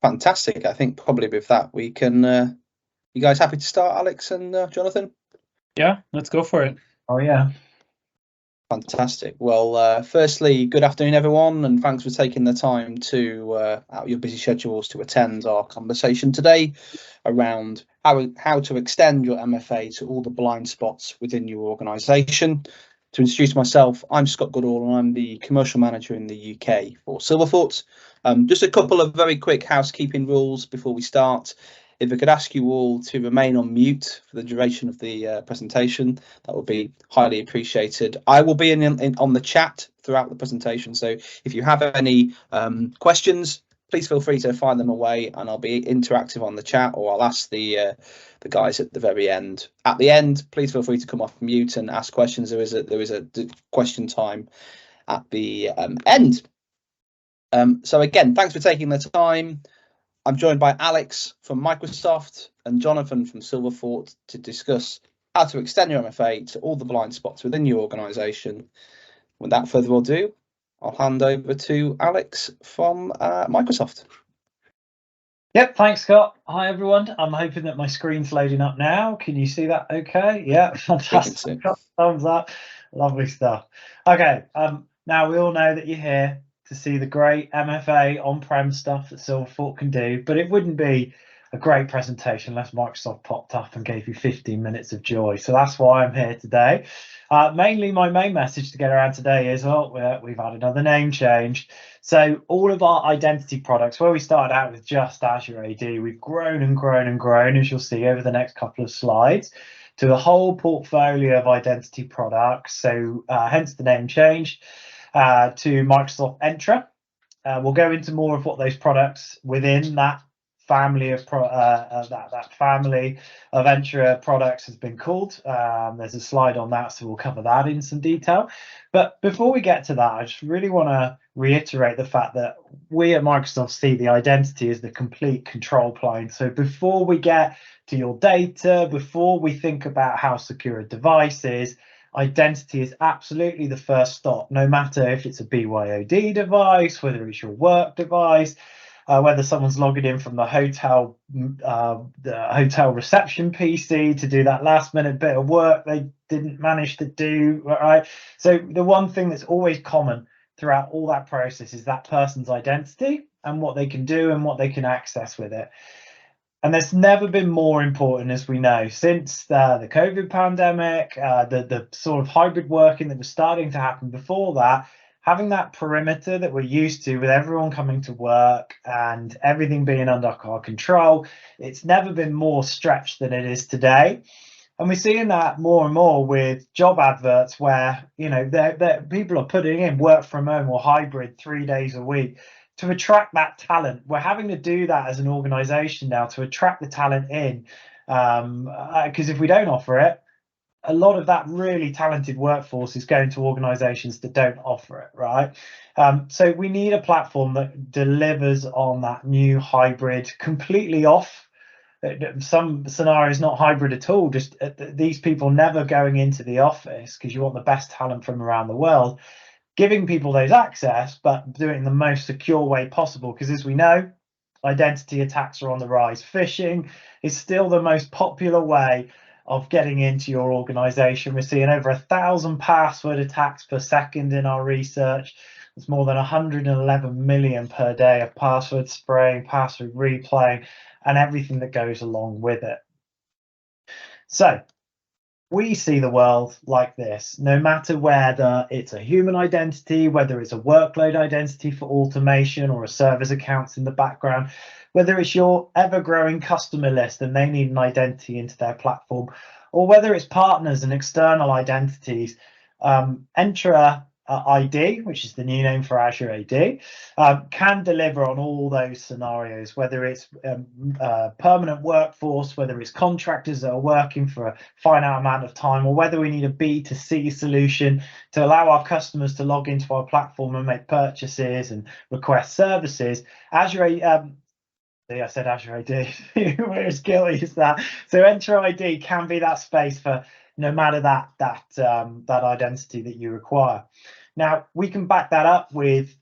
Fantastic. I think probably with that we can. You guys happy to start, Alex and Jonathan? Yeah, let's go for it. Oh yeah. Fantastic. Well, firstly, good afternoon, everyone, and thanks for taking the time to out of your busy schedules to attend our conversation today around how to extend your MFA to all the blind spots within your organisation. To introduce myself, I'm Scott Goodall, and I'm the commercial manager in the UK for Silverfort. Just a couple of very quick housekeeping rules before we start. If I could ask you all to remain on mute for the duration of the presentation, that would be highly appreciated. I will be on the chat throughout the presentation, so if you have any questions, please feel free to fire them away, and I'll be interactive on the chat, or I'll ask the guys at the very end. At the end, please feel free to come off mute and ask questions. There is a question time at the end. So again, thanks for taking the time. I'm joined by Alex from Microsoft and Jonathan from Silverfort to discuss how to extend your MFA to all the blind spots within your organisation. Without further ado, I'll hand over to Alex from Microsoft. Yep, thanks, Scott. Hi, everyone. I'm hoping that my screen's loading up now. Can you see that okay? Yeah, fantastic. Thumbs up. Lovely stuff. Okay, now we all know that you're here to see the great MFA on-prem stuff that Silverfort can do, but it wouldn't be a great presentation unless Microsoft popped up and gave you 15 minutes of joy. So that's why I'm here today. Mainly my main message to get around today is, we've had another name change. So all of our identity products, where we started out with just Azure AD, we've grown and grown and grown, as you'll see over the next couple of slides, to a whole portfolio of identity products. So hence the name change. To Microsoft Entra. We'll go into more of what those products within that family of family of Entra products has been called. There's a slide on that, so we'll cover that in some detail. But before we get to that, I just really want to reiterate the fact that we at Microsoft see the identity as the complete control plane. So before we get to your data, before we think about how secure a device is, identity is absolutely the first stop, no matter if it's a BYOD device, whether it's your work device, whether someone's logging in from the hotel reception PC to do that last minute bit of work they didn't manage to do, right? So the one thing that's always common throughout all that process is that person's identity and what they can do and what they can access with it. And there's never been more important, as we know, since the COVID pandemic, the sort of hybrid working that was starting to happen before that, having that perimeter that we're used to with everyone coming to work and everything being under our control, it's never been more stretched than it is today. And we're seeing that more and more with job adverts where, you know, people are putting in work from home or hybrid 3 days a week. To attract that talent, we're having to do that as an organization now to attract the talent in, because if we don't offer it, a lot of that really talented workforce is going to organizations that don't offer it, right? So we need a platform that delivers on that new hybrid, completely off. Some scenarios not hybrid at all, just these people never going into the office, because you want the best talent from around the world, giving people those access, but doing it in the most secure way possible. Because as we know, identity attacks are on the rise. Phishing is still the most popular way of getting into your organization. We're seeing over 1,000 password attacks per second in our research. There's more than 111 million per day of password spraying, password replaying, and everything that goes along with it. So we see the world like this, no matter whether it's a human identity, whether it's a workload identity for automation or a server's accounts in the background, whether it's your ever-growing customer list and they need an identity into their platform, or whether it's partners and external identities. Entra ID, which is the new name for Azure AD, can deliver on all those scenarios, whether it's permanent workforce, whether it's contractors that are working for a finite amount of time, or whether we need a B2C solution to allow our customers to log into our platform and make purchases and request services. Azure I said Azure AD. We're as guilty as that. So Entra ID can be that space for no matter that identity that you require. Now we can back that up with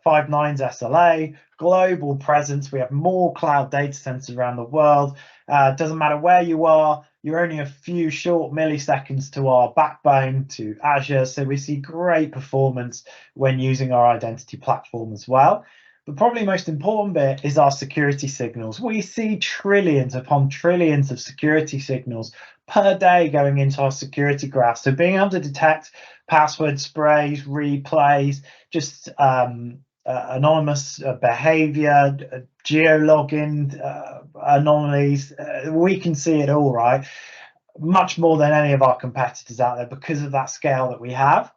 5 nines SLA, global presence. We have more cloud data centers around the world. Doesn't matter where you are, you're only a few short milliseconds to our backbone, to Azure. So we see great performance when using our identity platform as well. The probably most important bit is our security signals. We see trillions upon trillions of security signals per day going into our security graph. So being able to detect password sprays, replays, just anonymous behavior, geo-login anomalies, we can see it all, right? Much more than any of our competitors out there because of that scale that we have.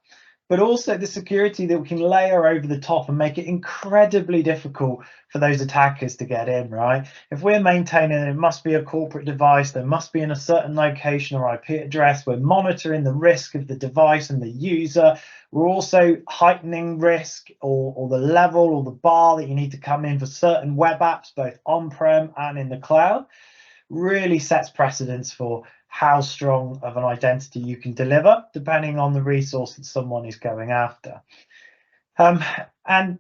But also the security that we can layer over the top and make it incredibly difficult for those attackers to get in, right? If we're maintaining it must be a corporate device, there must be in a certain location or IP address, we're monitoring the risk of the device and the user, we're also heightening risk or the level or the bar that you need to come in for certain web apps, both on-prem and in the cloud, really sets precedence for how strong of an identity you can deliver, depending on the resource that someone is going after. And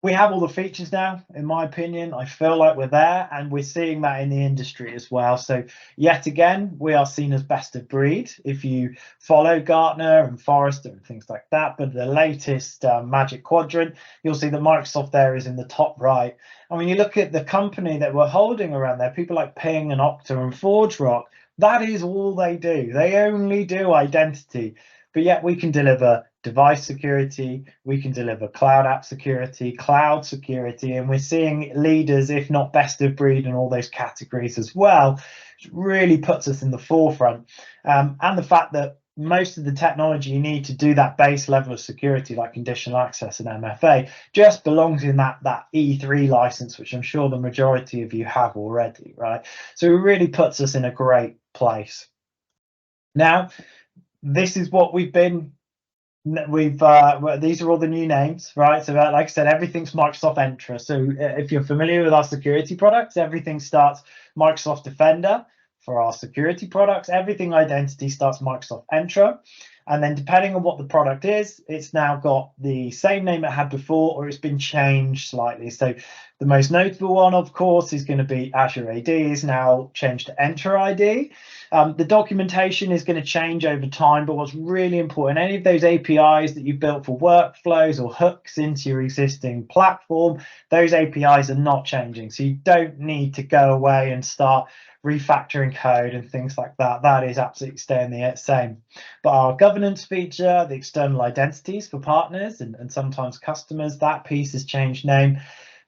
we have all the features now, in my opinion. I feel like we're there, and we're seeing that in the industry as well. So yet again, we are seen as best of breed if you follow Gartner and Forrester and things like that. But the latest Magic Quadrant, you'll see that Microsoft there is in the top right. And when you look at the company that we're holding around there, people like Ping and Okta and ForgeRock, that is all they do. They only do identity, but yet we can deliver device security, we can deliver cloud app security, cloud security, and we're seeing leaders, if not best of breed, in all those categories as well, which really puts us in the forefront. And the fact that most of the technology you need to do that base level of security, like conditional access and MFA, just belongs in that E3 license, which I'm sure the majority of you have already, right? So it really puts us in a great place. Now, this is what these are all the new names, right? So like I said, everything's Microsoft Entra. So if you're familiar with our security products, everything starts Microsoft Defender. For our security products, everything identity starts Microsoft Entra. And then depending on what the product is, it's now got the same name it had before, or it's been changed slightly. So the most notable one, of course, is going to be Azure AD is now changed to Entra ID. The documentation is going to change over time, but what's really important, any of those APIs that you've built for workflows or hooks into your existing platform, those APIs are not changing. So you don't need to go away and start refactoring code and things like that. That is absolutely staying the same. But our governance feature, the external identities for partners and sometimes customers, that piece has changed name.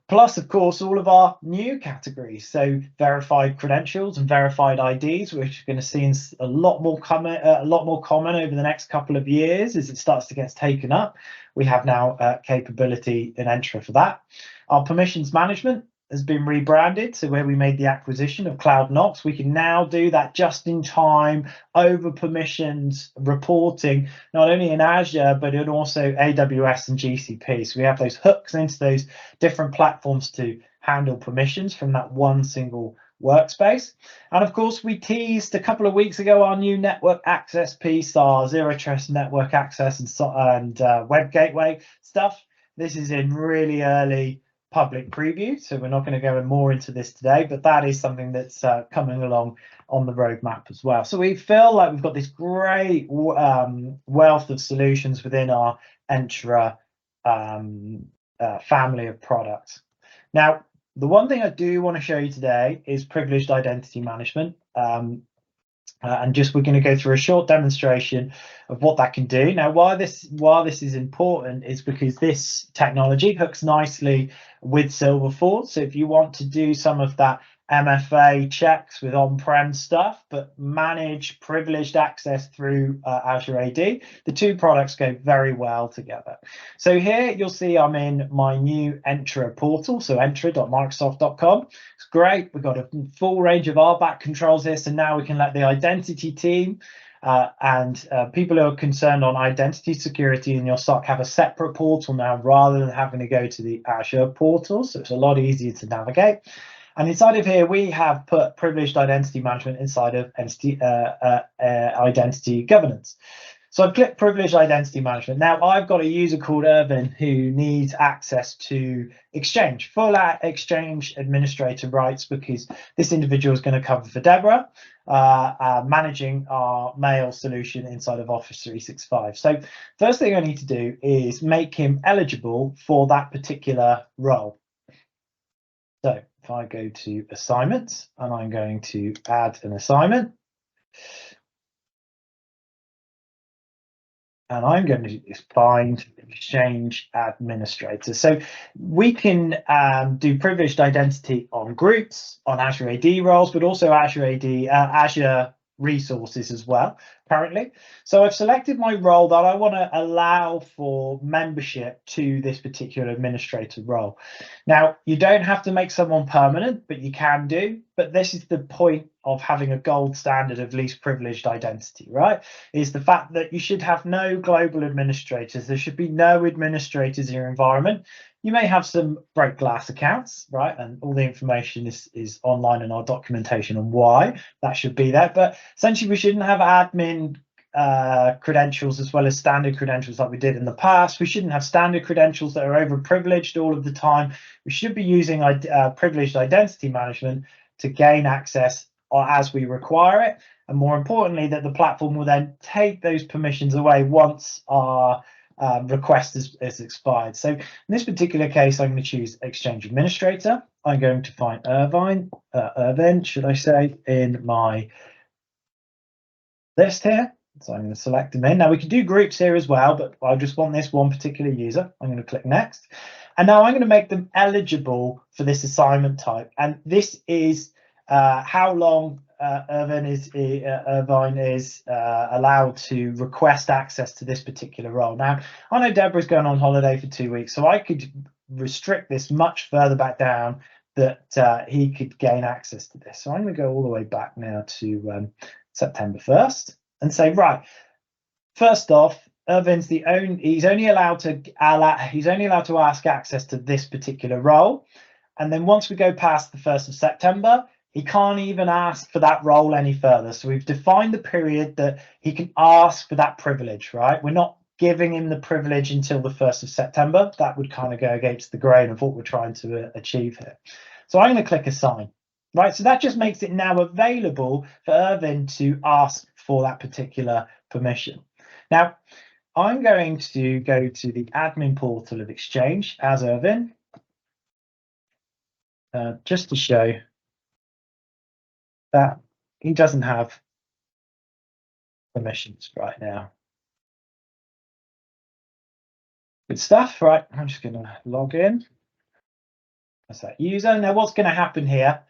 Plus, of course, all of our new categories. So verified credentials and verified IDs, which are going to see a lot more common over the next couple of years as it starts to get taken up. We have now capability in Entra for that. Our permissions management has been rebranded. So where we made the acquisition of Cloud Knox, we can now do that just in time over permissions reporting, not only in Azure, but in also AWS and GCP. So we have those hooks into those different platforms to handle permissions from that one single workspace. And of course, we teased a couple of weeks ago our new network access piece, our zero trust network access and web gateway stuff. This is in really early public preview, so we're not going to go more into this today, but that is something that's coming along on the roadmap as well. So we feel like we've got this great wealth of solutions within our Entra family of products. Now, the one thing I do want to show you today is privileged identity management. And just we're going to go through a short demonstration of what that can do. Now, why this is important is because this technology hooks nicely with Silverfort. So if you want to do some of that MFA checks with on-prem stuff, but manage privileged access through Azure AD, the two products go very well together. So here you'll see I'm in my new Entra portal, so entra.microsoft.com. It's great. We've got a full range of RBAC controls here, so now we can let the identity team and people who are concerned on identity security in your SOC have a separate portal now rather than having to go to the Azure portal, so it's a lot easier to navigate. And inside of here, we have put privileged identity management inside of identity governance. So I've clicked privileged identity management. Now I've got a user called Irvin who needs access to Exchange, full Exchange administrator rights, because this individual is going to cover for Deborah, managing our mail solution inside of Office 365. So first thing I need to do is make him eligible for that particular role. So if I go to assignments and I'm going to add an assignment, and I'm going to find Exchange administrator. So we can do privileged identity on groups, on Azure AD roles, but also Azure resources as well currently. So I've selected my role that I want to allow for membership to this particular administrator role. Now, you don't have to make someone permanent, but you can do. But this is the point of having a gold standard of least privileged identity, right? Is the fact that you should have no global administrators. There should be no administrators in your environment. You may have some break glass accounts, right? And all the information is online in our documentation on why that should be there. But essentially, we shouldn't have admin credentials as well as standard credentials like we did in the past. We shouldn't have standard credentials that are overprivileged all of the time. We should be using privileged identity management to gain access as we require it. And more importantly, that the platform will then take those permissions away once our request is expired. So in this particular case, I'm going to choose Exchange Administrator. I'm going to find Irvin, should I say, in my list here. So I'm going to select him in. Now we can do groups here as well, but I just want this one particular user. I'm going to click next. And now I'm going to make them eligible for this assignment type. And this is how long Irvine is allowed to request access to this particular role. Now, I know Deborah's going on holiday for 2 weeks, so I could restrict this much further back down that he could gain access to this. So I'm going to go all the way back now to September 1st and say, right, first off, Irvin's he's only allowed to ask access to this particular role. And then once we go past the 1st of September, he can't even ask for that role any further. So we've defined the period that he can ask for that privilege, right? We're not giving him the privilege until the 1st of September. That would kind of go against the grain of what we're trying to achieve here. So I'm going to click assign, right? So that just makes it now available for Irvin to ask for that particular permission. Now, I'm going to go to the admin portal of Exchange as Irvin, just to show that he doesn't have permissions right now. Good stuff, right? I'm just going to log in. That's that user. Now, what's going to happen here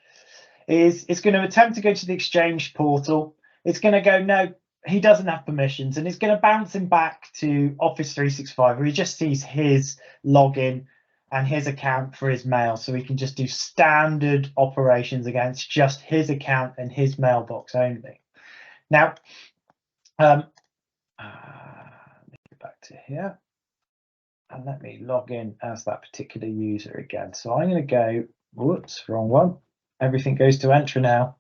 is it's going to attempt to go to the Exchange portal. It's going to go, no, he doesn't have permissions, and it's going to bounce him back to Office 365, where he just sees his login and his account for his mail. So he can just do standard operations against just his account and his mailbox only. Now, let me go back to here. And let me log in as that particular user again. So I'm going to go, whoops, wrong one. Everything goes to Entra now.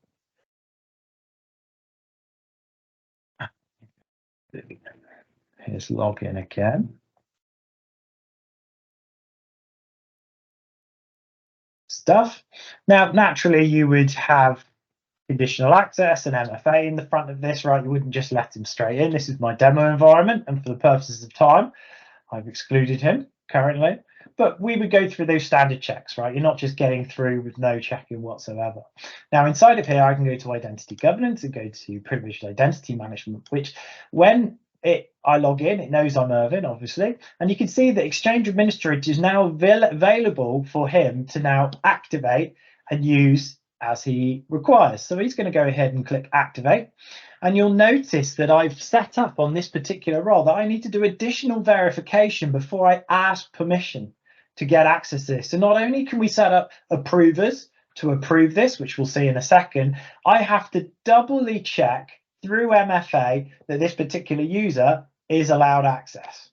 Here's login again. Stuff. Now, naturally, you would have conditional access and MFA in the front of this, right? You wouldn't just let him straight in. This is my demo environment, and for the purposes of time, I've excluded him currently, but we would go through those standard checks, right? You're not just getting through with no checking whatsoever. Now, inside of here, I can go to identity governance and go to privileged identity management, which when I log in, it knows I'm Irvin, obviously, and you can see that Exchange Administrator is now available for him to now activate and use as he requires. So he's going to go ahead and click activate. And you'll notice that I've set up on this particular role that I need to do additional verification before I ask permission to get access to this. So not only can we set up approvers to approve this, which we'll see in a second, I have to doubly check through MFA that this particular user is allowed access.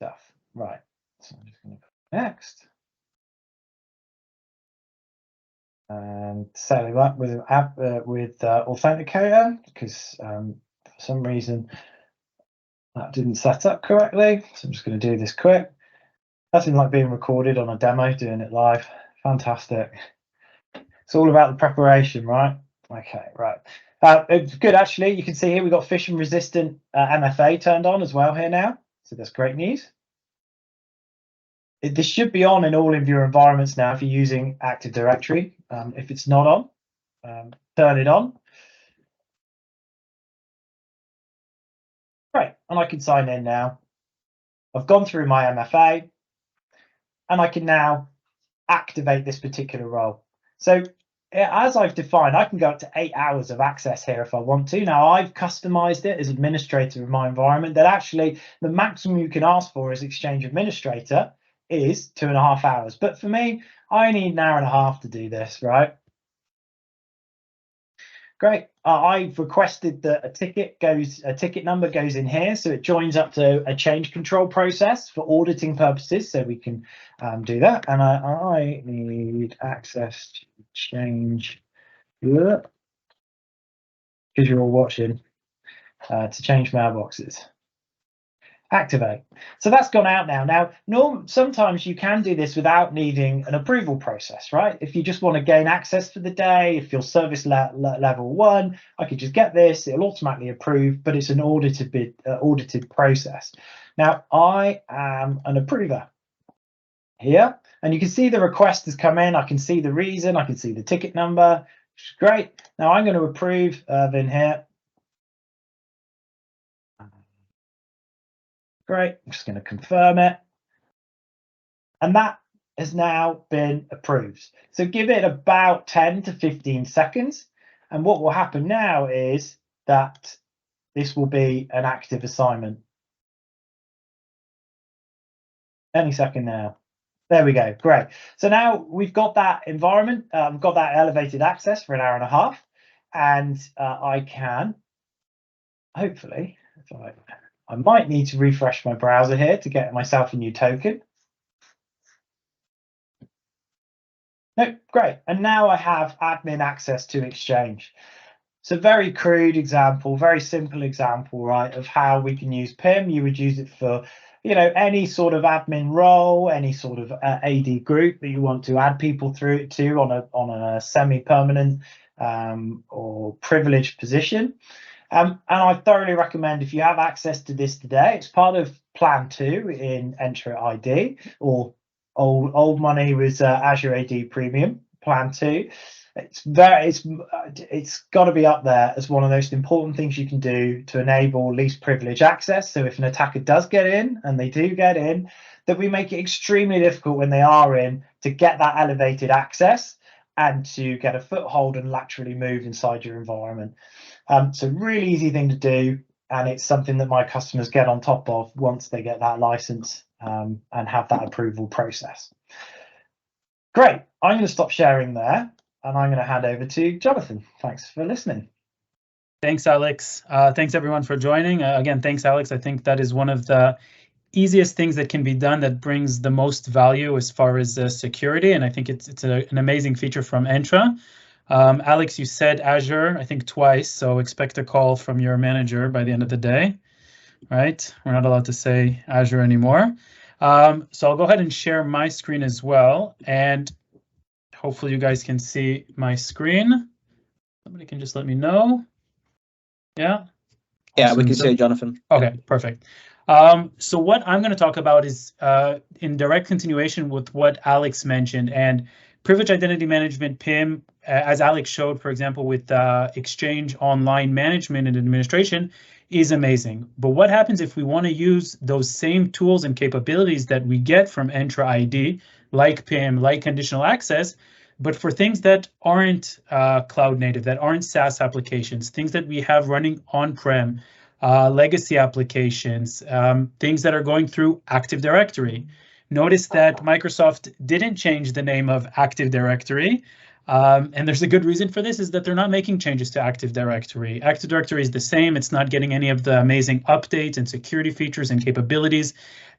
Stuff. Right. So I'm just going to go next. and setting up with an app with authenticator, because for some reason that didn't set up correctly. So I'm just going to do this quick. Nothing like being recorded on a demo, doing it live. Fantastic. It's all about the preparation, right? Okay, right. It's good, actually. You can see here we've got phishing resistant MFA turned on as well here now. So that's great news. This should be on in all of your environments now if you're using Active Directory. If it's not on, turn it on. Right, and I can sign in now. I've gone through my MFA, and I can now activate this particular role. So as I've defined, I can go up to 8 hours of access here if I want to. Now, I've customized it as administrator of my environment that actually the maximum you can ask for as Exchange administrator is 2.5 hours. But for me, I need 1.5 hours to do this, right? Great. I've requested that a ticket number goes in here, so it joins up to a change control process for auditing purposes, so we can do that. And I need access to change, because you're all watching, to change mailboxes. Activate. So that's gone out now. Now, sometimes you can do this without needing an approval process, right? If you just want to gain access for the day, if you're service level 1, I could just get this, it'll automatically approve, but it's an audited process. Now, I am an approver here, and you can see the request has come in. I can see the reason, I can see the ticket number, which is great. Now I'm going to approve in here. Great, I'm just going to confirm it. And that has now been approved. So give it about 10 to 15 seconds. And what will happen now is that this will be an active assignment. Any second now. There we go, great. So now we've got that environment, we've got that elevated access for 1.5 hours. And I can, hopefully, I might need to refresh my browser here to get myself a new token. No, great. And now I have admin access to Exchange. So very crude example, very simple example, right, of how we can use PIM. You would use it for, you know, any sort of admin role, any sort of AD group that you want to add people through to on a semi-permanent or privileged position. And I thoroughly recommend, if you have access to this today, it's part of Plan 2 in Entra ID, or old money was Azure AD Premium Plan 2. It's got to be up there as one of the most important things you can do to enable least privilege access. So if an attacker does get in, and they do get in, that we make it extremely difficult when they are in to get that elevated access and to get a foothold and laterally move inside your environment. So really easy thing to do, and it's something that my customers get on top of once they get that license and have that approval process. Great, I'm going to stop sharing there, and I'm going to hand over to Jonathan. Thanks for listening. Thanks, Alex. Thanks everyone for joining. Again, thanks, Alex. I think that is one of the easiest things that can be done that brings the most value as far as security, and I think it's an amazing feature from Entra. Alex, you said Azure, I think twice, so expect a call from your manager by the end of the day, right? We're not allowed to say Azure anymore. So I'll go ahead and share my screen as well, and hopefully you guys can see my screen. Somebody can just let me know. Yeah? Yeah, Awesome. we can see it, Jonathan. Okay, perfect. So what I'm going to talk about is in direct continuation with what Alex mentioned, and privilege identity management, PIM, as Alex showed, for example, with Exchange Online Management and Administration, is amazing. But what happens if we want to use those same tools and capabilities that we get from Entra ID, like PIM, like conditional access, but for things that aren't cloud native, that aren't SaaS applications, things that we have running on-prem, legacy applications, things that are going through Active Directory. Notice that Microsoft didn't change the name of Active Directory. And there's a good reason for this, is that they're not making changes to Active Directory. Active Directory is the same. It's not getting any of the amazing updates and security features and capabilities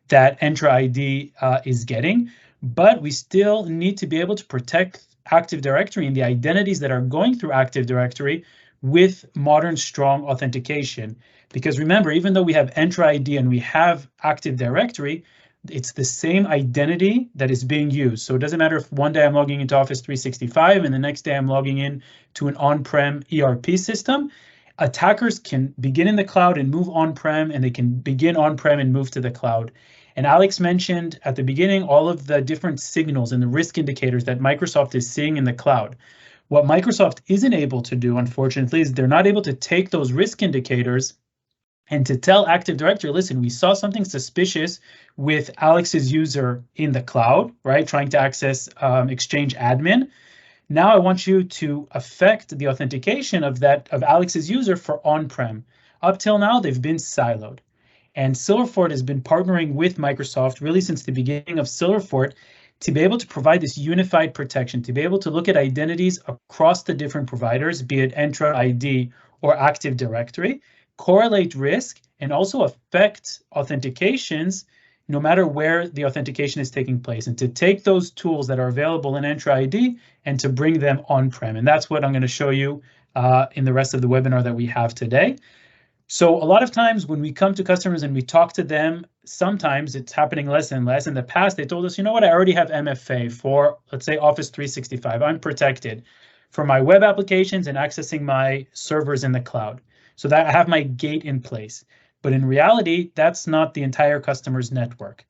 that Entra ID is getting. But we still need to be able to protect Active Directory and the identities that are going through Active Directory with modern strong authentication. Because remember, even though we have Entra ID and we have Active Directory, it's the same identity that is being used. So it doesn't matter if one day I'm logging into Office 365 and the next day I'm logging in to an on-prem ERP system. Attackers can begin in the cloud and move on-prem, and they can begin on-prem and move to the cloud. And Alex mentioned at the beginning all of the different signals and the risk indicators that Microsoft is seeing in the cloud. What Microsoft isn't able to do, unfortunately, is they're not able to take those risk indicators and to tell Active Directory, listen, we saw something suspicious with Alex's user in the cloud, right? Trying to access Exchange admin. Now I want you to affect the authentication of Alex's user for on-prem. Up till now, they've been siloed. And Silverfort has been partnering with Microsoft really since the beginning of Silverfort to be able to provide this unified protection, to be able to look at identities across the different providers, be it Entra ID or Active Directory, correlate risk, and also affect authentications no matter where the authentication is taking place, and to take those tools that are available in Entra ID and to bring them on-prem. And that's what I'm going to show you in the rest of the webinar that we have today. So a lot of times when we come to customers and we talk to them, sometimes it's happening less and less. In the past, they told us, you know what, I already have MFA for, let's say, Office 365. I'm protected for my web applications and accessing my servers in the cloud, so that I have my gate in place. But in reality, that's not the entire customer's network.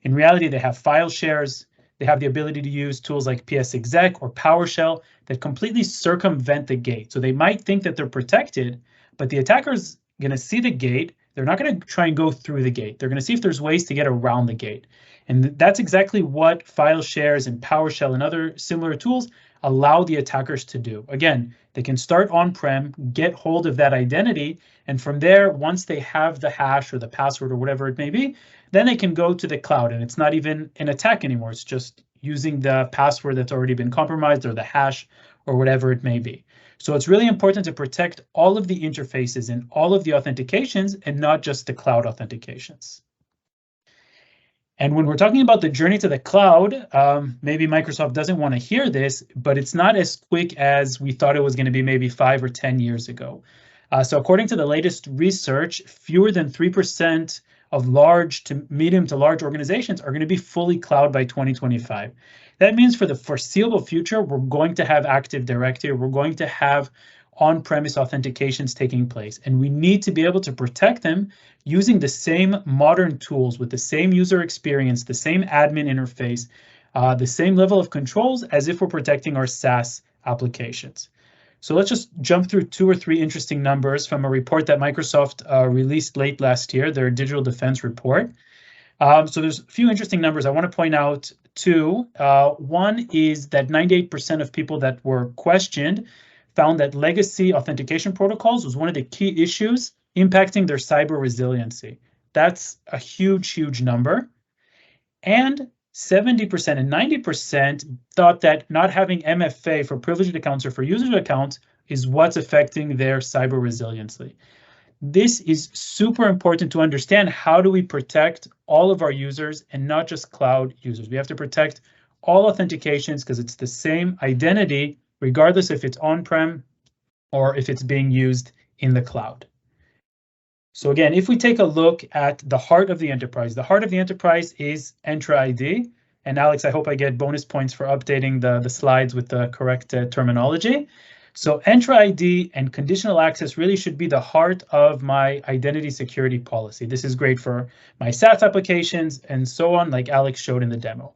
In reality, they have file shares. They have the ability to use tools like PSExec or PowerShell that completely circumvent the gate. So they might think that they're protected, but the attacker's going to see the gate. They're not going to try and go through the gate. They're going to see if there's ways to get around the gate. And that's exactly what file shares and PowerShell and other similar tools allow the attackers to do. Again, they can start on-prem, get hold of that identity, and from there, once they have the hash or the password or whatever it may be, then they can go to the cloud, and it's not even an attack anymore. It's just using the password that's already been compromised or the hash or whatever it may be. So it's really important to protect all of the interfaces and all of the authentications and not just the cloud authentications. And when we're talking about the journey to the cloud, maybe Microsoft doesn't want to hear this, but it's not as quick as we thought it was going to be maybe 5 or 10 years ago. So according to the latest research, fewer than 3% of large to medium to large organizations are going to be fully cloud by 2025. That means for the foreseeable future, we're going to have Active Directory, we're going to have on-premise authentications taking place, and we need to be able to protect them using the same modern tools with the same user experience, the same admin interface, the same level of controls as if we're protecting our SaaS applications. So let's just jump through 2 or 3 interesting numbers from a report that Microsoft released late last year, their digital defense report. So there's a few interesting numbers I want to point out too. One is that 98% of people that were questioned found that legacy authentication protocols was one of the key issues impacting their cyber resiliency. That's a huge, huge number. And 70% and 90% thought that not having MFA for privileged accounts or for user accounts is what's affecting their cyber resiliency. This is super important to understand. How do we protect all of our users and not just cloud users? We have to protect all authentications because it's the same identity, regardless if it's on-prem or if it's being used in the cloud. So again, if we take a look at the heart of the enterprise is Entra ID. And Alex, I hope I get bonus points for updating the slides with the correct terminology. So Entra ID and conditional access really should be the heart of my identity security policy. This is great for my SaaS applications and so on, like Alex showed in the demo.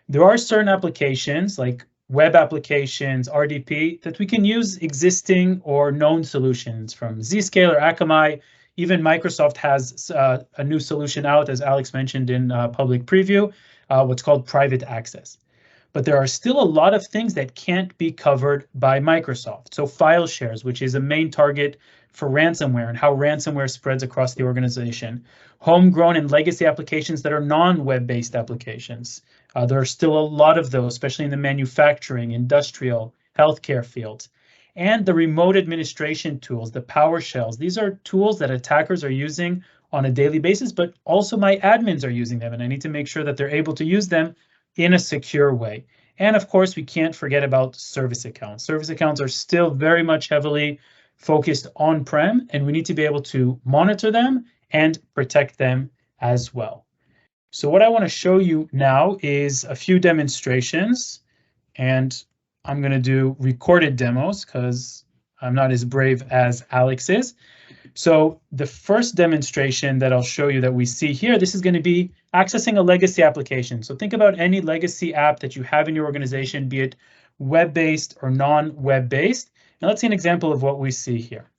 There are certain applications like web applications, RDP, that we can use existing or known solutions from Zscaler, Akamai. Even Microsoft has a new solution out, as Alex mentioned in public preview, what's called private access. But there are still a lot of things that can't be covered by Microsoft. So file shares, which is a main target for ransomware and how ransomware spreads across the organization. Homegrown and legacy applications that are non-web-based applications. There are still a lot of those, especially in the manufacturing, industrial, healthcare fields. And the remote administration tools, the PowerShells. These are tools that attackers are using on a daily basis, but also my admins are using them, and I need to make sure that they're able to use them in a secure way. And of course, we can't forget about service accounts. Service accounts are still very much heavily focused on-prem, and we need to be able to monitor them and protect them as well. So what I want to show you now is a few demonstrations, and I'm going to do recorded demos because I'm not as brave as Alex is. So the first demonstration that I'll show you that we see here, this is going to be accessing a legacy application. So think about any legacy app that you have in your organization, be it web-based or non-web-based. Now let's see an example of what we see here.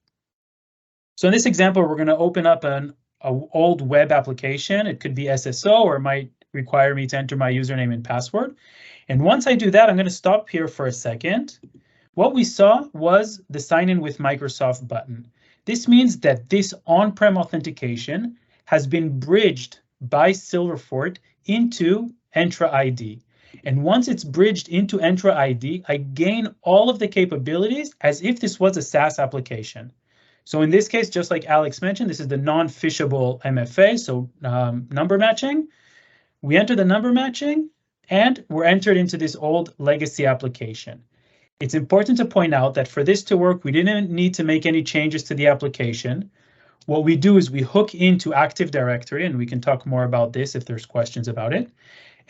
So in this example, we're going to open up an old web application. It could be SSO, or it might require me to enter my username and password. And once I do that, I'm going to stop here for a second. What we saw was the sign in with Microsoft button. This means that this on-prem authentication has been bridged by Silverfort into Entra ID. And once it's bridged into Entra ID, I gain all of the capabilities as if this was a SaaS application. So in this case, just like Alex mentioned, this is the non-phishable MFA, so number matching. We enter the number matching, and we're entered into this old legacy application. It's important to point out that for this to work, we didn't need to make any changes to the application. What we do is we hook into Active Directory, and we can talk more about this if there's questions about it.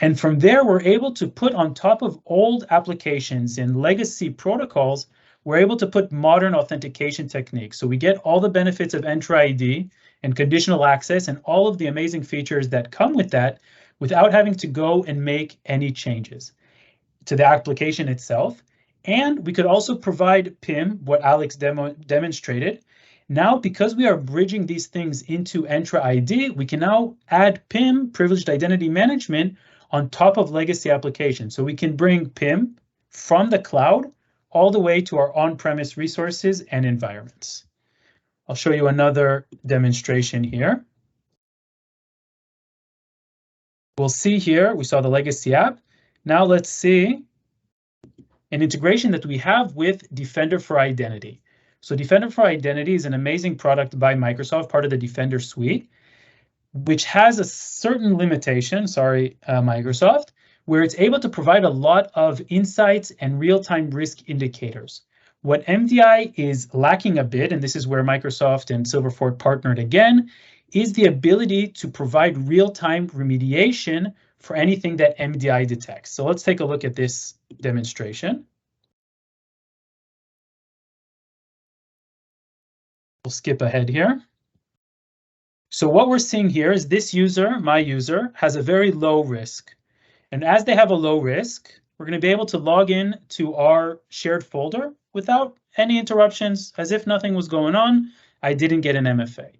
And from there, we're able to put on top of old applications and legacy protocols, we're able to put modern authentication techniques. So we get all the benefits of Entra ID and conditional access and all of the amazing features that come with that without having to go and make any changes to the application itself. And we could also provide PIM, what Alex demonstrated. Now, because we are bridging these things into Entra ID, we can now add PIM, privileged identity management, on top of legacy applications. So we can bring PIM from the cloud all the way to our on-premise resources and environments. I'll show you another demonstration here. We'll see here, we saw the legacy app. Now let's see an integration that we have with Defender for Identity. So Defender for Identity is an amazing product by Microsoft, part of the Defender suite, which has a certain limitation, Microsoft, where it's able to provide a lot of insights and real-time risk indicators. What MDI is lacking a bit, and this is where Microsoft and Silverfort partnered again, is the ability to provide real-time remediation for anything that MDI detects. So let's take a look at this demonstration. We'll skip ahead here. So what we're seeing here is this user, my user, has a very low risk. And as they have a low risk, we're going to be able to log in to our shared folder without any interruptions, as if nothing was going on. I didn't get an MFA.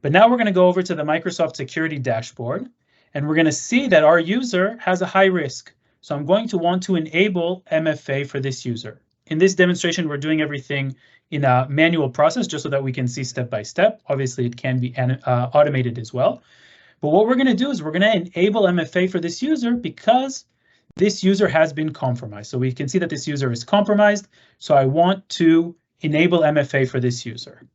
But now we're going to go over to the Microsoft Security Dashboard, and we're going to see that our user has a high risk. So I'm going to want to enable MFA for this user. In this demonstration, we're doing everything in a manual process just so that we can see step by step. Obviously, it can be automated as well. But what we're going to do is we're going to enable MFA for this user because this user has been compromised. So we can see that this user is compromised. So I want to enable MFA for this user.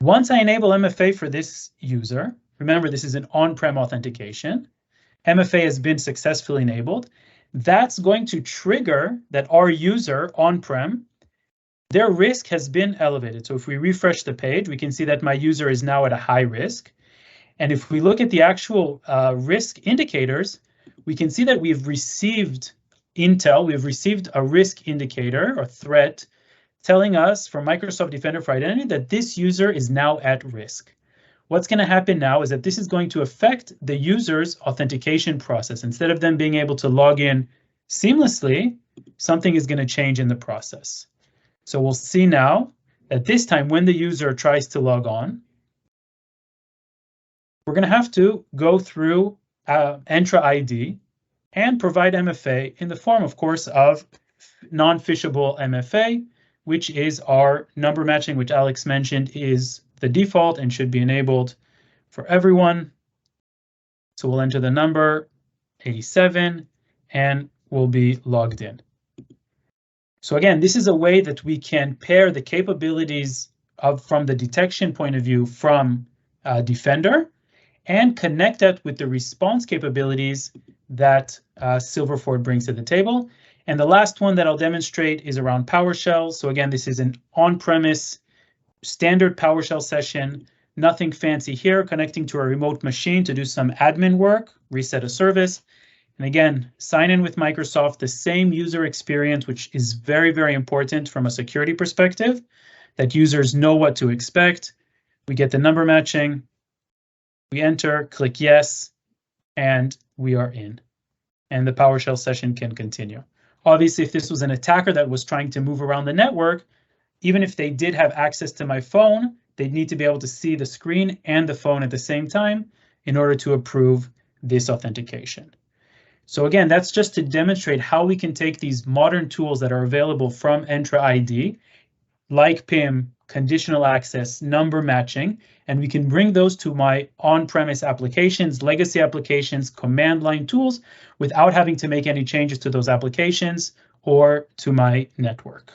Once I enable MFA for this user, remember this is an on-prem authentication, MFA has been successfully enabled. That's going to trigger that our user on-prem, their risk has been elevated. So if we refresh the page, we can see that my user is now at a high risk. And if we look at the actual risk indicators, we can see that we've received intel, we've received a risk indicator or threat telling us from Microsoft Defender for Identity that this user is now at risk. What's going to happen now is that this is going to affect the user's authentication process. Instead of them being able to log in seamlessly, something is going to change in the process. So we'll see now that this time when the user tries to log on, we're going to have to go through Entra ID and provide MFA in the form, of course, of non-phishable MFA, which is our number matching, which Alex mentioned is the default and should be enabled for everyone. So we'll enter the number 87 and we'll be logged in. So again, this is a way that we can pair the capabilities from the detection point of view from Defender and connect that with the response capabilities that Silverfort brings to the table. And the last one that I'll demonstrate is around PowerShell. So again, this is an on-premise standard PowerShell session, nothing fancy here, connecting to a remote machine to do some admin work, reset a service. And again, sign in with Microsoft, the same user experience, which is very, very important from a security perspective, that users know what to expect. We get the number matching, we enter, click yes, and we are in. And the PowerShell session can continue. Obviously, if this was an attacker that was trying to move around the network, even if they did have access to my phone, they'd need to be able to see the screen and the phone at the same time in order to approve this authentication. So again, that's just to demonstrate how we can take these modern tools that are available from Entra ID, like PIM, conditional access, number matching, and we can bring those to my on-premise applications, legacy applications, command line tools without having to make any changes to those applications or to my network.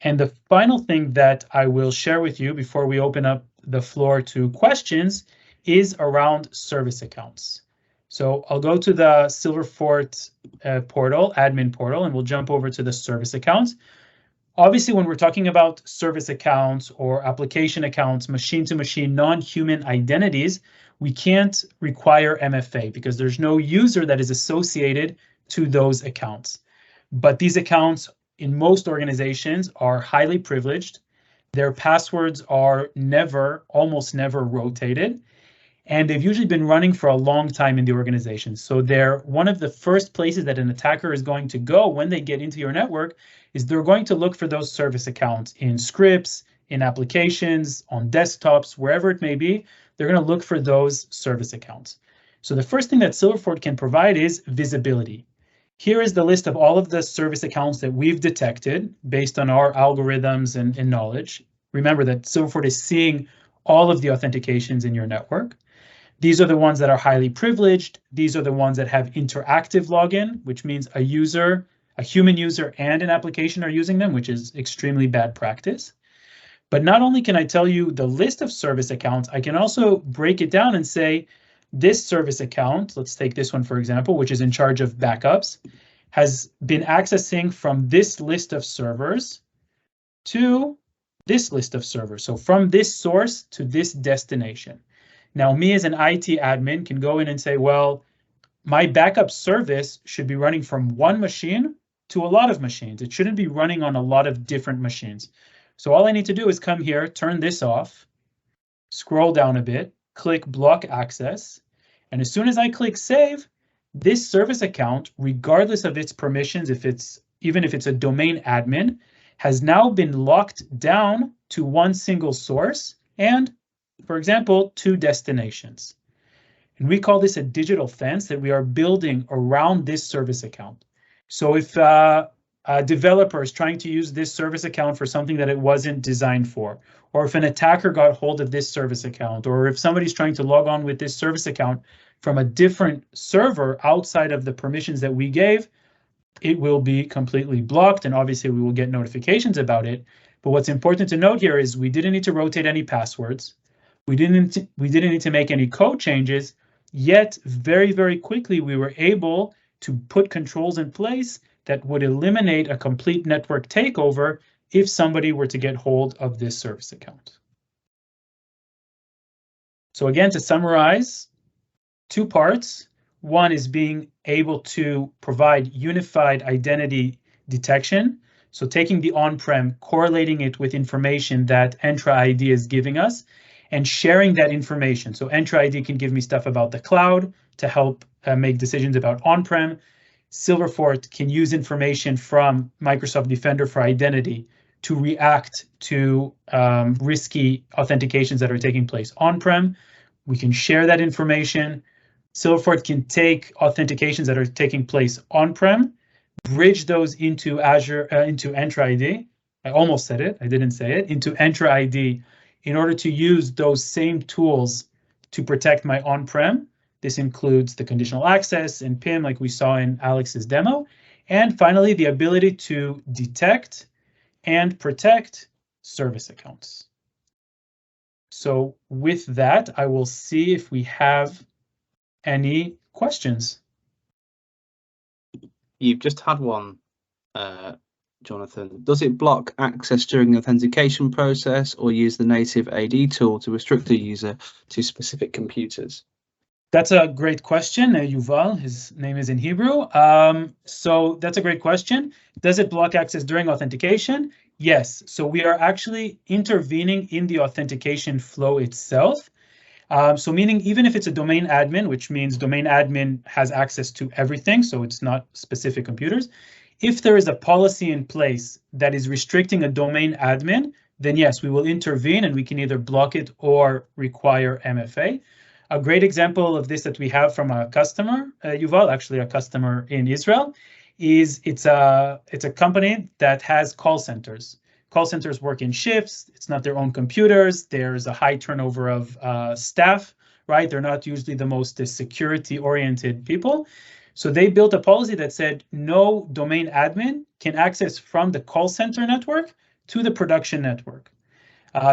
And the final thing that I will share with you before we open up the floor to questions is around service accounts. So I'll go to the Silverfort portal, admin portal, and we'll jump over to the service accounts. Obviously, when we're talking about service accounts or application accounts, machine-to-machine, non-human identities, we can't require MFA because there's no user that is associated to those accounts. But these accounts in most organizations are highly privileged. Their passwords are almost never rotated, and they've usually been running for a long time in the organization. So they're one of the first places that an attacker is going to go when they get into your network is they're going to look for those service accounts in scripts, in applications, on desktops, wherever it may be. They're going to look for those service accounts. So the first thing that Silverfort can provide is visibility. Here is the list of all of the service accounts that we've detected based on our algorithms and knowledge. Remember that Silverfort is seeing all of the authentications in your network. These are the ones that are highly privileged. These are the ones that have interactive login, which means a human user and an application are using them, which is extremely bad practice. But not only can I tell you the list of service accounts, I can also break it down and say, this service account, let's take this one for example, which is in charge of backups, has been accessing from this list of servers to this list of servers. So from this source to this destination. Now, me as an IT admin can go in and say, well, my backup service should be running from one machine to a lot of machines. It shouldn't be running on a lot of different machines. So all I need to do is come here, turn this off, scroll down a bit, click block access. And as soon as I click save, this service account, regardless of its permissions, even if it's a domain admin, has now been locked down to one single source and, for example, 2 destinations. And we call this a digital fence that we are building around this service account. So if a developer is trying to use this service account for something that it wasn't designed for, or if an attacker got hold of this service account, or if somebody's trying to log on with this service account from a different server outside of the permissions that we gave, it will be completely blocked, and obviously we will get notifications about it. But what's important to note here is we didn't need to rotate any passwords. We didn't need to make any code changes, yet very, very quickly we were able to put controls in place that would eliminate a complete network takeover if somebody were to get hold of this service account. So again, to summarize, 2 parts. One is being able to provide unified identity detection. So taking the on-prem, correlating it with information that Entra ID is giving us, and sharing that information. So Entra ID can give me stuff about the cloud to help make decisions about on-prem. Silverfort can use information from Microsoft Defender for Identity to react to risky authentications that are taking place on-prem. We can share that information. Silverfort can take authentications that are taking place on-prem, bridge those into Azure, into Entra ID. I almost said it, I didn't say it, into Entra ID in order to use those same tools to protect my on-prem. This includes the conditional access and PIM like we saw in Alex's demo. And finally, the ability to detect and protect service accounts. So with that, I will see if we have any questions. you've just had one, Jonathan. Does it block access during the authentication process or use the native AD tool to restrict the user to specific computers? That's a great question, Yuval. His name is in Hebrew. So that's a great question. Does it block access during authentication? Yes. So we are actually intervening in the authentication flow itself. So meaning even if it's a domain admin, which means domain admin has access to everything, so it's not specific computers. If there is a policy in place that is restricting a domain admin, then yes, we will intervene and we can either block it or require MFA. A great example of this that we have from a customer, Yuval, actually a customer in Israel, is it's a company that has call centers. Call centers work in shifts. It's not their own computers. There's a high turnover of staff, right? They're not usually the most security-oriented people. So they built a policy that said no domain admin can access from the call center network to the production network.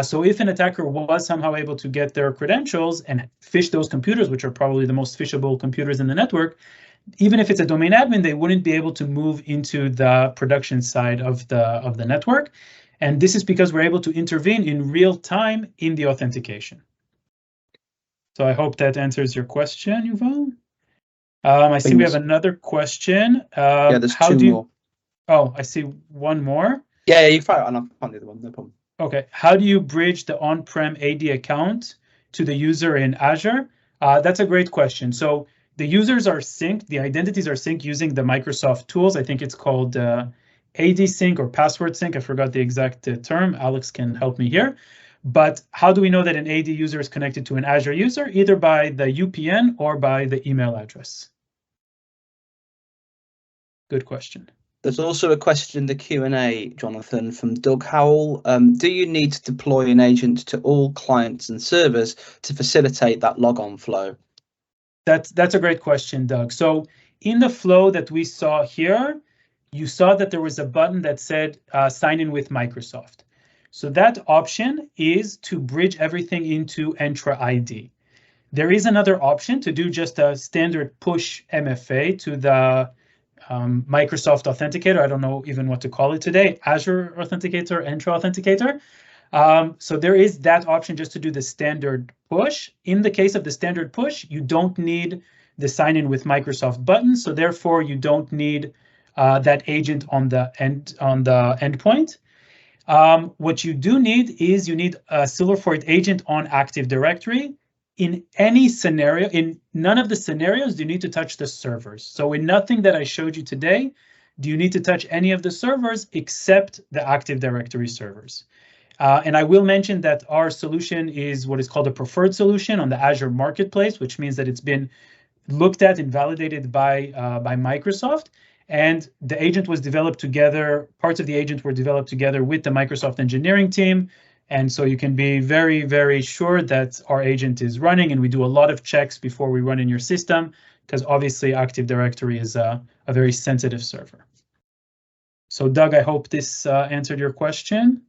So if an attacker was somehow able to get their credentials and phish those computers, which are probably the most phishable computers in the network, even if it's a domain admin, they wouldn't be able to move into the production side of the network. And this is because we're able to intervene in real time in the authentication. So I hope that answers your question, Yuval. I see we have another question. Yeah, there's two more. Oh, I see one more. Yeah, you fire it and I'll find the other one, no problem. Okay, how do you bridge the on-prem AD account to the user in Azure? That's a great question. So the users are synced, the identities are synced using the Microsoft tools. I think it's called AD sync or password sync. I forgot the exact term. Alex can help me here. But how do we know that an AD user is connected to an Azure user? Either by the UPN or by the email address. Good question. There's also a question in the Q&A, Jonathan, from Doug Howell. Do you need to deploy an agent to all clients and servers to facilitate that logon flow? That's a great question, Doug. So in the flow that we saw here, you saw that there was a button that said sign in with Microsoft. So that option is to bridge everything into Entra ID. There is another option to do just a standard push MFA to the Microsoft Authenticator. I don't know even what to call it today, Azure Authenticator, Entra Authenticator. So there is that option just to do the standard push. In the case of the standard push, you don't need the sign in with Microsoft button. So therefore you don't need that agent on the endpoint. What you do need is you need a Silverfort agent on Active Directory. In any scenario, in none of the scenarios, do you need to touch the servers. So in nothing that I showed you today, do you need to touch any of the servers except the Active Directory servers. And I will mention that our solution is what is called a preferred solution on the Azure Marketplace, which means that it's been looked at and validated by Microsoft. And the agent was developed together, parts of the agent were developed together with the Microsoft engineering team. And so you can be very, very sure that our agent is running, and we do a lot of checks before we run in your system, because obviously Active Directory is a very sensitive server. So Doug, I hope this answered your question.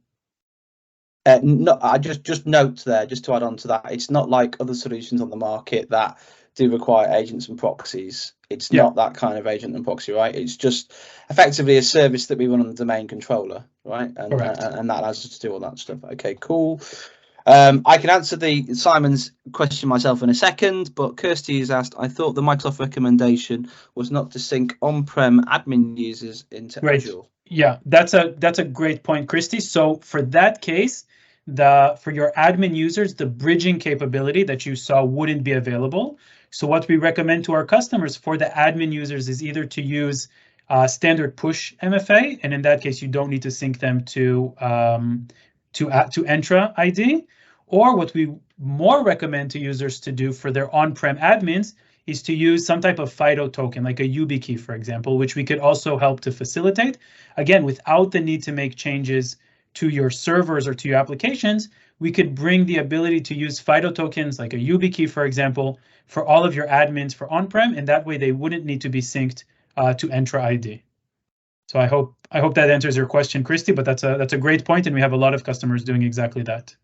No, I just note there, just to add on to that, it's not like other solutions on the market that do require agents and proxies. It's not that kind of agent and proxy, right? It's just effectively a service that we run on the domain controller, right? And that has to do all that stuff. Okay, cool. I can answer Simon's question myself in a second, but Kirsty has asked, I thought the Microsoft recommendation was not to sync on-prem admin users into Azure. Yeah, that's a great point, Kirsty. So for that case, for your admin users, the bridging capability that you saw wouldn't be available. So what we recommend to our customers for the admin users is either to use standard push MFA, and in that case, you don't need to sync them to Entra ID, or what we more recommend to users to do for their on-prem admins is to use some type of FIDO token, like a YubiKey, for example, which we could also help to facilitate. Again, without the need to make changes to your servers or to your applications, we could bring the ability to use FIDO tokens, like a YubiKey, for example, for all of your admins for on-prem, and that way they wouldn't need to be synced to Entra ID. So I hope that answers your question, Christy, but that's a great point, and we have a lot of customers doing exactly that.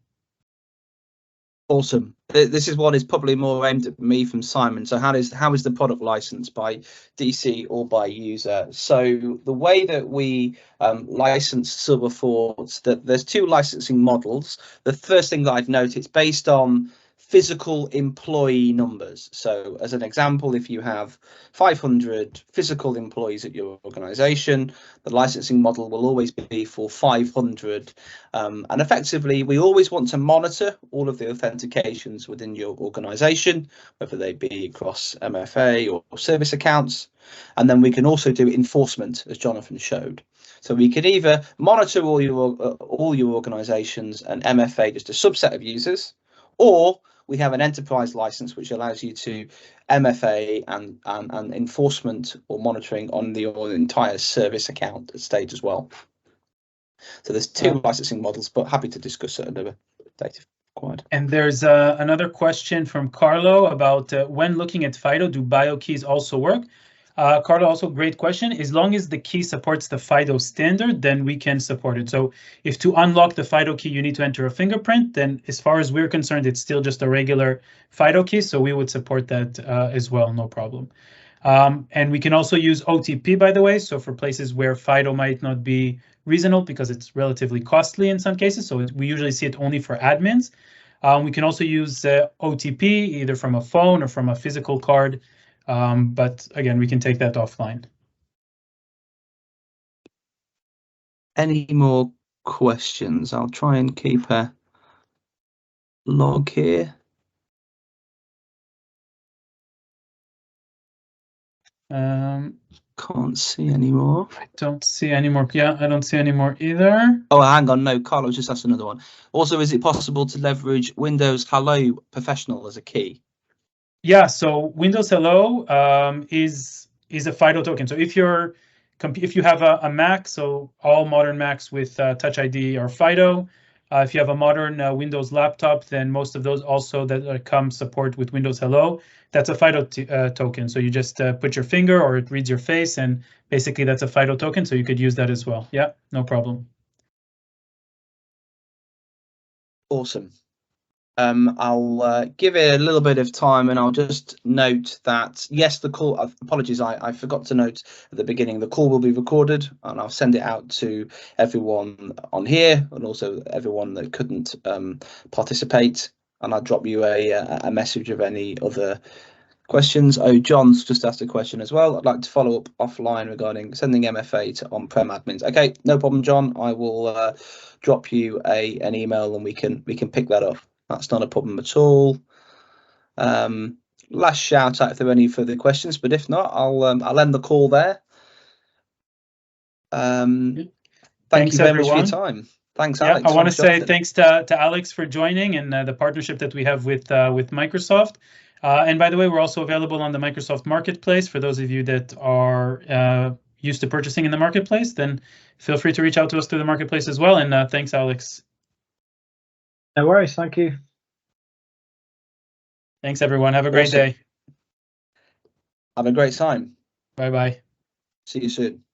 Awesome. This is one is probably more aimed at me from Simon. So how is the product licensed, by DC or by user? So the way that we license Silverfort, that there's two licensing models. The first thing that I'd note, it's based on physical employee numbers. So as an example, if you have 500 physical employees at your organization, the licensing model will always be for 500. And effectively, we always want to monitor all of the authentications within your organization, whether they be across MFA or service accounts. And then we can also do enforcement, as Jonathan showed. So we could either monitor all your organizations and MFA just a subset of users, or we have an enterprise license which allows you to MFA and enforcement or monitoring on your entire service account stage as well. So there's two licensing models, but happy to discuss it another date if required. And there's another question from Carlo about when looking at FIDO, do bio keys also work? Carlo, also great question. As long as the key supports the FIDO standard, then we can support it. So if to unlock the FIDO key, you need to enter a fingerprint, then as far as we're concerned, it's still just a regular FIDO key. So we would support that as well, no problem. And we can also use OTP, by the way. So for places where FIDO might not be reasonable because it's relatively costly in some cases. So we usually see it only for admins. We can also use OTP either from a phone or from a physical card. But again, we can take that offline. Any more questions? I'll try and keep a log here. Can't see any more. I don't see any more. Yeah, I don't see any more either. Oh, hang on. No, Carlos just asked another one. Also, is it possible to leverage Windows Hello Professional as a key? Yeah, so Windows Hello is a FIDO token. So if you have a Mac, so all modern Macs with Touch ID are FIDO. If you have a modern Windows laptop, then most of those also that come support with Windows Hello. That's a FIDO token. So you just put your finger or it reads your face, and basically that's a FIDO token. So you could use that as well. Yeah, no problem. Awesome. I'll give it a little bit of time, and I'll just note that, yes, the call, apologies, I forgot to note at the beginning, the call will be recorded, and I'll send it out to everyone on here and also everyone that couldn't participate, and I'll drop you a message of any other questions. Oh, John's just asked a question as well. I'd like to follow up offline regarding sending MFA to on-prem admins. Okay, no problem, John. I will drop you an email and we can pick that up. That's not a problem at all. Last shout out if there are any further questions, but if not, I'll end the call there. Thank you very much for your time. Thanks, Alex. I want to say thanks to Alex for joining and the partnership that we have with Microsoft. And by the way, we're also available on the Microsoft Marketplace. For those of you that are used to purchasing in the Marketplace, then feel free to reach out to us through the Marketplace as well. And thanks, Alex. No worries. Thank you. Thanks, everyone. Have a great day. Have a great time. Bye-bye. See you soon.